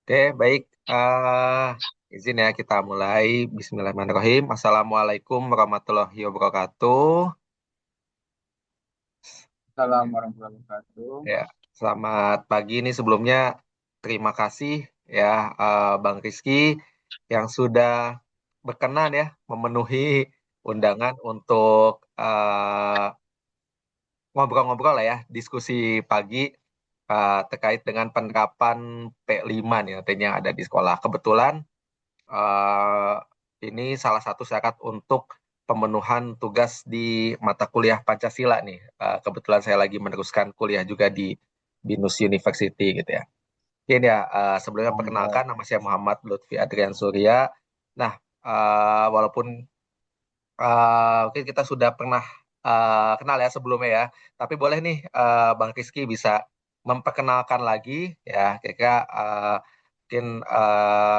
Oke, baik. Izin ya kita mulai. Bismillahirrahmanirrahim. Assalamualaikum warahmatullahi wabarakatuh. Assalamualaikum warahmatullahi wabarakatuh. Ya, selamat pagi nih sebelumnya. Terima kasih ya Bang Rizky yang sudah berkenan ya memenuhi undangan untuk ngobrol-ngobrol lah ya, diskusi pagi terkait dengan penerapan P5 nih nantinya yang ada di sekolah. Kebetulan eh, ini salah satu syarat untuk pemenuhan tugas di mata kuliah Pancasila nih. Kebetulan saya lagi meneruskan kuliah juga di Binus University gitu ya. Mungkin ya sebelumnya Mantap. perkenalkan nama saya Muhammad Lutfi Adrian Surya. Nah, walaupun mungkin kita sudah pernah kenal ya sebelumnya ya, tapi boleh nih Bang Rizky bisa memperkenalkan lagi ya, kira-kira mungkin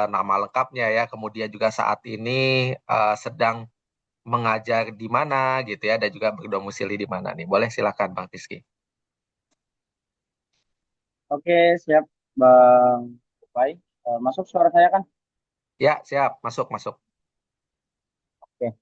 nama lengkapnya ya, kemudian juga saat ini sedang mengajar di mana gitu ya, dan juga berdomisili di mana nih. Boleh silakan Bang Rizky. Oke, siap Bang Upai. Masuk suara saya kan? Ya, siap, masuk masuk. Oke.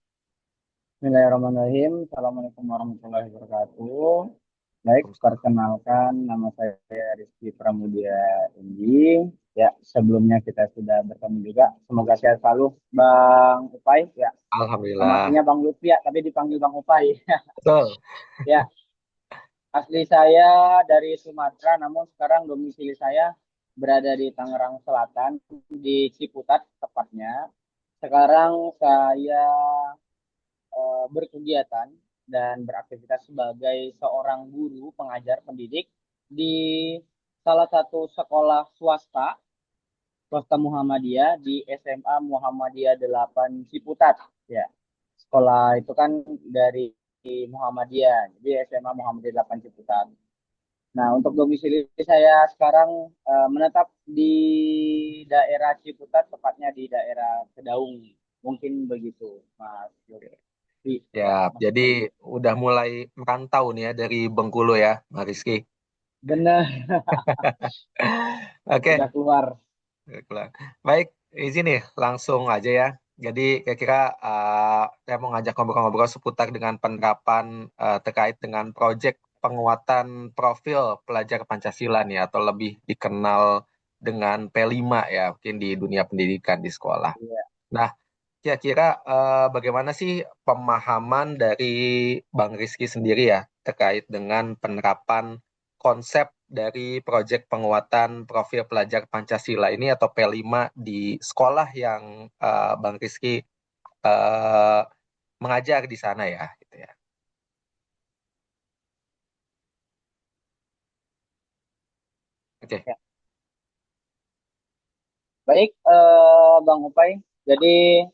Bismillahirrahmanirrahim. Assalamualaikum warahmatullahi wabarakatuh. Baik, Waalaikumsalam. perkenalkan nama saya Rizky Pramudia Indi. Ya, sebelumnya kita sudah bertemu juga. Semoga sehat selalu Bang Upai. Ya, nama Alhamdulillah. aslinya Bang Lutfi ya, tapi dipanggil Bang Upai. Betul. Ya, asli saya dari Sumatera, namun sekarang domisili saya berada di Tangerang Selatan, di Ciputat tepatnya. Sekarang saya berkegiatan dan beraktivitas sebagai seorang guru pengajar pendidik di salah satu sekolah swasta Muhammadiyah di SMA Muhammadiyah 8 Ciputat. Ya, sekolah itu kan dari Muhammadiyah, jadi SMA Muhammadiyah 8 Ciputat. Nah, untuk domisili saya sekarang menetap di daerah Ciputat, tepatnya di daerah Kedaung. Mungkin begitu, Mas Yofi. Ya, Ya, Mas jadi Yofi. udah mulai merantau nih ya dari Bengkulu ya, Bang Rizky. Benar, Oke, sudah keluar. baiklah. Baik, izin nih langsung aja ya. Jadi kira-kira saya mau ngajak ngobrol-ngobrol seputar dengan penerapan terkait dengan proyek penguatan profil pelajar Pancasila nih atau lebih dikenal dengan P5 ya, mungkin di dunia pendidikan di sekolah. Iya. Nah, kira-kira bagaimana sih pemahaman dari Bang Rizky sendiri ya terkait dengan penerapan konsep dari proyek penguatan profil pelajar Pancasila ini atau P5 di sekolah yang Bang Rizky eh, mengajar di sana ya, gitu ya. Oke, Ya. Baik, Bang Upai. Jadi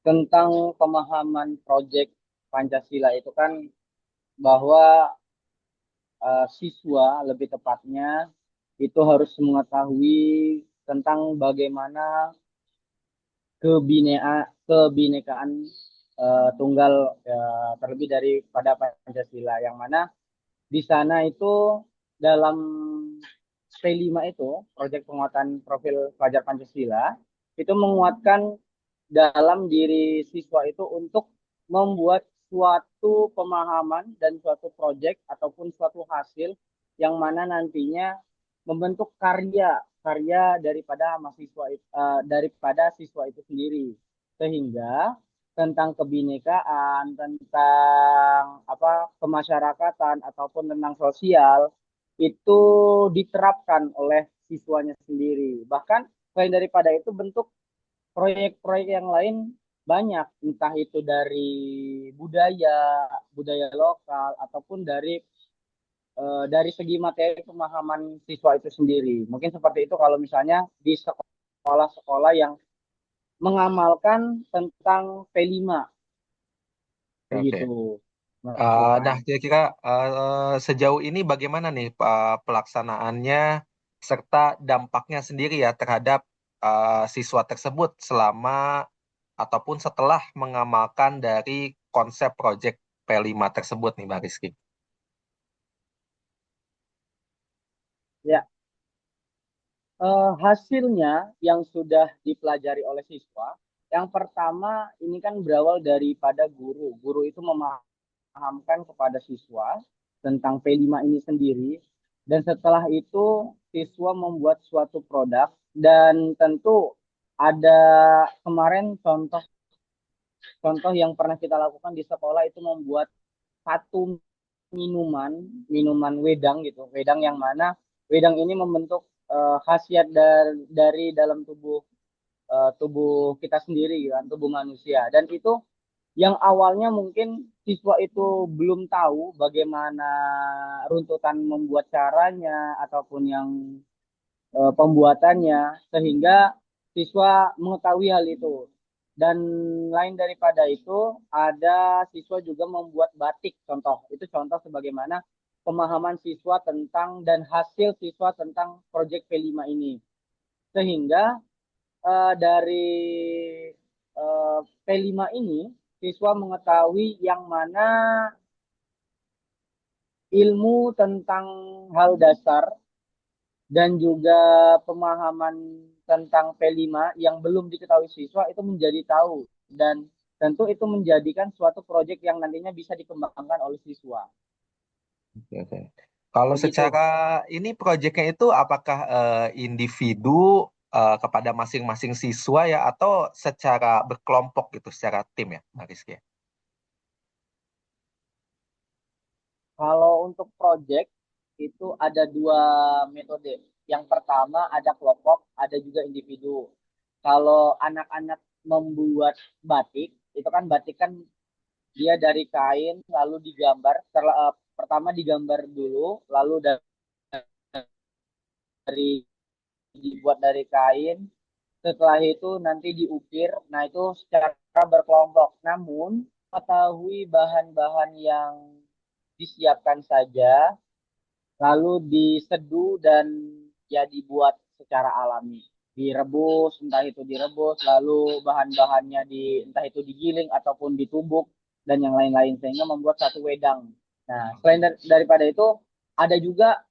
tentang pemahaman proyek Pancasila itu kan bahwa siswa lebih tepatnya itu harus mengetahui tentang bagaimana kebinekaan tunggal terlebih daripada Pancasila yang mana di sana itu dalam P5 itu proyek penguatan profil pelajar Pancasila itu menguatkan dalam diri siswa itu untuk membuat suatu pemahaman dan suatu proyek ataupun suatu hasil yang mana nantinya membentuk karya daripada siswa itu sendiri sehingga tentang kebinekaan, tentang apa kemasyarakatan ataupun tentang sosial itu diterapkan oleh siswanya sendiri. Bahkan selain daripada itu bentuk proyek-proyek yang lain banyak, entah itu dari budaya, budaya lokal ataupun dari segi materi pemahaman siswa itu sendiri. Mungkin seperti itu kalau misalnya di sekolah-sekolah yang mengamalkan tentang P5 oke. begitu. Mas Upai. Nah, kira-kira sejauh ini bagaimana nih pelaksanaannya serta dampaknya sendiri ya terhadap siswa tersebut selama ataupun setelah mengamalkan dari konsep proyek P5 tersebut nih, Mbak Rizky. Ya, Hasilnya yang sudah dipelajari oleh siswa, yang pertama ini kan berawal daripada guru. Guru itu memahamkan kepada siswa tentang P5 ini sendiri, dan setelah itu siswa membuat suatu produk, dan tentu ada kemarin contoh contoh yang pernah kita lakukan di sekolah itu membuat satu minuman, minuman wedang gitu. Wedang yang mana wedang ini membentuk khasiat dari dalam tubuh kita sendiri gitu kan, tubuh manusia. Dan itu yang awalnya mungkin siswa itu belum tahu bagaimana runtutan membuat caranya ataupun yang pembuatannya, sehingga siswa mengetahui hal itu. Dan lain daripada itu, ada siswa juga membuat batik contoh. Itu contoh sebagaimana pemahaman siswa tentang dan hasil siswa tentang proyek P5 ini. Sehingga dari P5 ini siswa mengetahui yang mana ilmu tentang hal dasar dan juga pemahaman tentang P5 yang belum diketahui siswa itu menjadi tahu, dan tentu itu menjadikan suatu proyek yang nantinya bisa dikembangkan oleh siswa. Oke, oke. Kalau Begitu. secara ini proyeknya itu apakah individu kepada masing-masing siswa ya atau secara berkelompok gitu, secara tim ya, Mbak Rizky? Kalau untuk proyek itu ada dua metode. Yang pertama ada kelompok, ada juga individu. Kalau anak-anak membuat batik, itu kan batik kan dia dari kain lalu digambar. Pertama digambar dulu, lalu dari dibuat dari kain. Setelah itu nanti diukir. Nah, itu secara berkelompok. Namun, ketahui bahan-bahan yang disiapkan saja, lalu diseduh dan ya dibuat secara alami. Direbus, entah itu direbus, lalu bahan-bahannya entah itu digiling ataupun ditumbuk dan yang lain-lain sehingga membuat satu wedang. Nah, selain daripada itu ada juga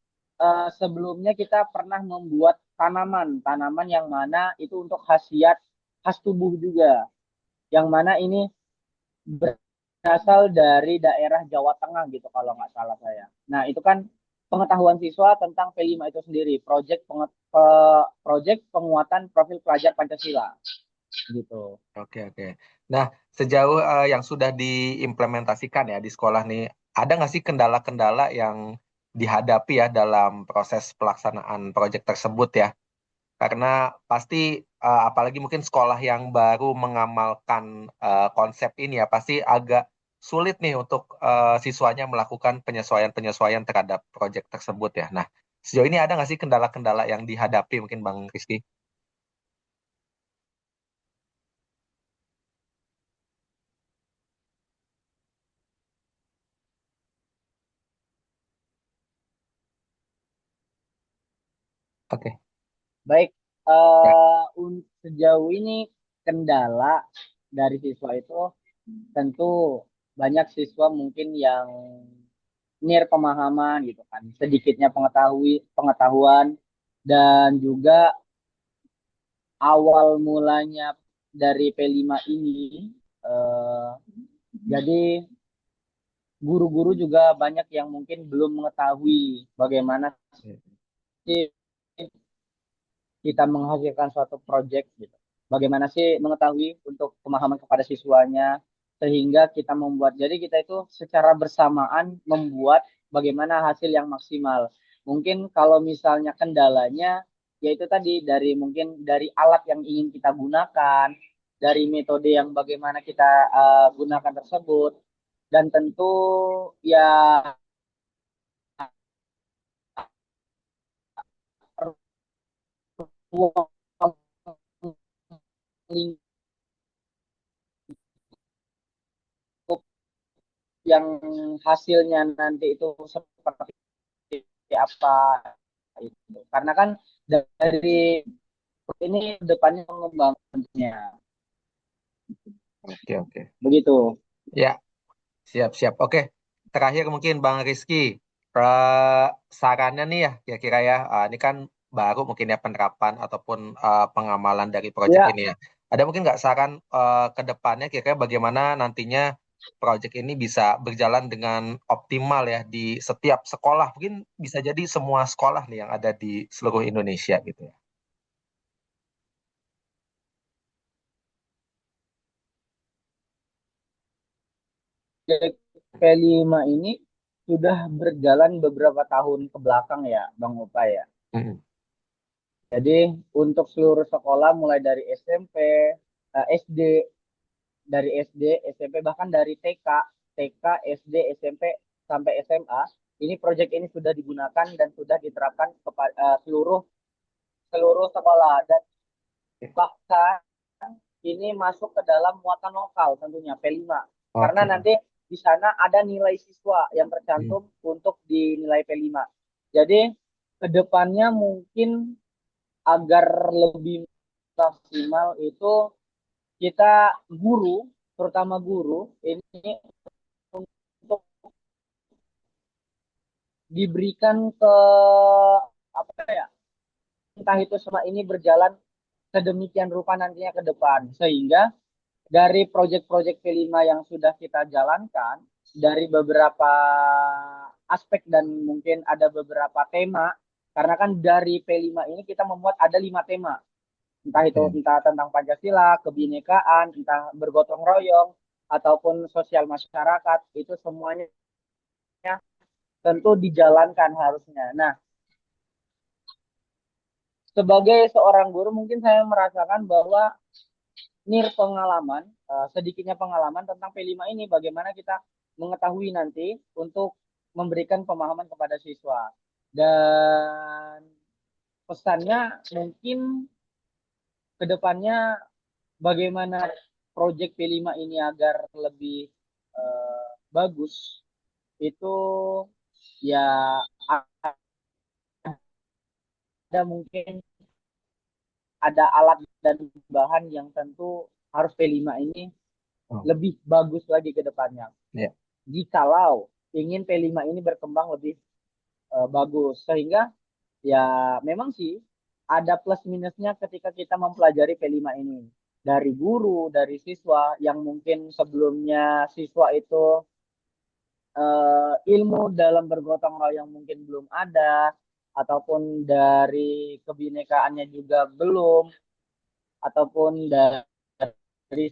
sebelumnya kita pernah membuat tanaman yang mana itu untuk khasiat khas tubuh juga, yang mana ini berasal dari daerah Jawa Tengah gitu kalau nggak salah saya. Nah, itu kan pengetahuan siswa tentang P5 itu sendiri, project penguatan profil pelajar Pancasila gitu. Oke, oke. Nah, sejauh yang sudah diimplementasikan ya di sekolah nih, ada nggak sih kendala-kendala yang dihadapi ya dalam proses pelaksanaan proyek tersebut ya? Karena pasti apalagi mungkin sekolah yang baru mengamalkan konsep ini ya, pasti agak sulit nih untuk siswanya melakukan penyesuaian-penyesuaian terhadap proyek tersebut ya. Nah, sejauh ini ada nggak sih kendala-kendala yang dihadapi mungkin Bang Rizky? Oke. Baik, Ya. sejauh ini kendala dari siswa itu tentu banyak siswa mungkin yang near pemahaman gitu kan, sedikitnya pengetahuan, dan juga awal mulanya dari P5 ini eh, jadi guru-guru juga banyak yang mungkin belum mengetahui bagaimana sih kita menghasilkan suatu project gitu. Bagaimana sih mengetahui untuk pemahaman kepada siswanya sehingga kita membuat, jadi kita itu secara bersamaan membuat bagaimana hasil yang maksimal. Mungkin kalau misalnya kendalanya yaitu tadi dari mungkin dari alat yang ingin kita gunakan, dari metode yang bagaimana kita gunakan tersebut, dan tentu ya ruang lingkup yang hasilnya nanti itu seperti apa itu. Karena kan dari ini depannya pengembangannya Oke, oke. begitu. Ya, siap-siap. Oke, terakhir mungkin Bang Rizky, eh, sarannya nih ya, kira-kira ya, ini kan baru mungkin ya penerapan ataupun pengamalan dari proyek Ya, ini ya. Ada mungkin nggak saran ke depannya kira-kira bagaimana nantinya proyek ini bisa berjalan dengan optimal ya di setiap sekolah. Mungkin bisa jadi semua sekolah nih yang ada di seluruh Indonesia gitu ya. P5 ini sudah berjalan beberapa tahun ke belakang ya, Bang Upay ya. Mm-mm. Jadi untuk seluruh sekolah mulai dari SMP, SD, dari SD, SMP bahkan dari TK, SD, SMP sampai SMA, ini proyek ini sudah digunakan dan sudah diterapkan kepada seluruh seluruh sekolah dan bahkan ini masuk ke dalam muatan lokal tentunya P5. Karena Oke. nanti di sana ada nilai siswa yang Hmm. tercantum untuk dinilai P5. Jadi kedepannya mungkin agar lebih maksimal itu kita guru, terutama guru, ini untuk diberikan ke apa ya, entah itu semua ini berjalan sedemikian rupa nantinya ke depan. Sehingga dari proyek-proyek P5 yang sudah kita jalankan, dari beberapa aspek dan mungkin ada beberapa tema, karena kan dari P5 ini kita membuat ada 5 tema, entah itu Oke. entah tentang Pancasila, kebinekaan, entah bergotong royong, ataupun sosial masyarakat, itu semuanya tentu dijalankan harusnya. Nah, sebagai seorang guru mungkin saya merasakan bahwa pengalaman, sedikitnya pengalaman tentang P5 ini, bagaimana kita mengetahui nanti untuk memberikan pemahaman kepada siswa. Dan pesannya mungkin ke depannya bagaimana proyek P5 ini agar lebih bagus, itu ya ada mungkin ada alat dan bahan yang tentu harus P5 ini Oh, lebih bagus lagi ke depannya. ya. Jikalau ingin P5 ini berkembang lebih bagus, sehingga ya memang sih ada plus minusnya ketika kita mempelajari P5 ini, dari guru, dari siswa yang mungkin sebelumnya siswa itu ilmu dalam bergotong royong mungkin belum ada, ataupun dari kebinekaannya juga belum, ataupun dari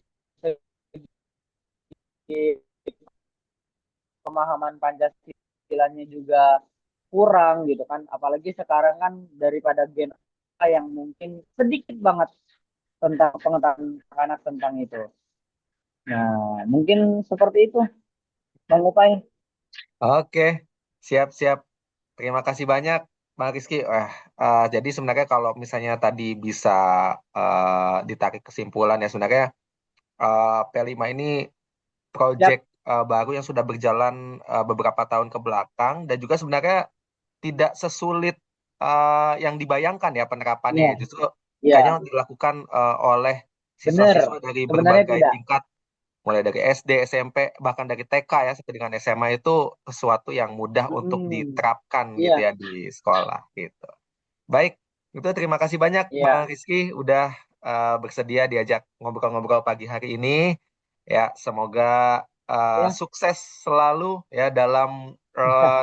segi pemahaman Pancasilanya juga kurang gitu kan. Apalagi sekarang kan daripada Gen A yang mungkin sedikit banget tentang pengetahuan anak tentang itu. Nah, mungkin seperti itu, Bang Upay. Oke, siap-siap. Terima kasih banyak, Bang Rizky. Jadi sebenarnya kalau misalnya tadi bisa ditarik kesimpulan ya sebenarnya P5 ini proyek Siap. baru yang sudah berjalan beberapa tahun ke belakang dan juga sebenarnya tidak sesulit yang dibayangkan ya penerapannya. Iya, Justru iya, kayaknya dilakukan oleh benar. siswa-siswa dari Sebenarnya berbagai tidak. tingkat, mulai dari SD, SMP, bahkan dari TK ya sampai dengan SMA itu sesuatu yang mudah untuk Mm, diterapkan gitu iya, ya di sekolah gitu. Baik, itu terima kasih banyak Bang iya. Rizky udah bersedia diajak ngobrol-ngobrol pagi hari ini. Ya, semoga Ya, sukses selalu ya dalam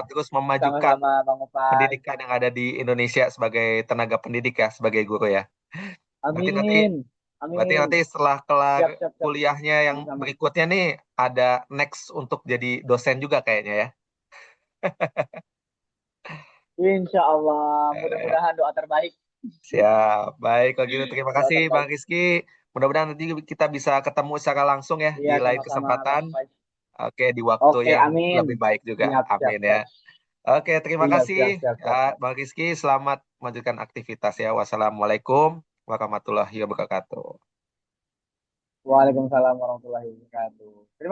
terus memajukan sama-sama Bang Upay. pendidikan yang ada di Indonesia sebagai tenaga pendidik ya, sebagai guru ya. Berarti nanti Amin. Berarti nanti Amin. setelah kelar Siap, siap, siap. kuliahnya yang Sama-sama. berikutnya nih ada next untuk jadi dosen juga kayaknya ya. Insya Allah. Eh, Mudah-mudahan doa terbaik. Siap. Baik, kalau gitu terima Doa kasih Bang terbaik. Rizky. Mudah-mudahan nanti kita bisa ketemu secara langsung ya Iya, di lain sama-sama kesempatan. Bang Upay. Oke, di waktu Oke, yang amin. lebih baik juga. Siap, siap, Amin ya. siap. Oke, terima Siap, kasih siap, siap, ya siap, siap. Bang Rizky. Selamat melanjutkan aktivitas ya. Wassalamualaikum warahmatullahi wabarakatuh. Waalaikumsalam warahmatullahi wabarakatuh.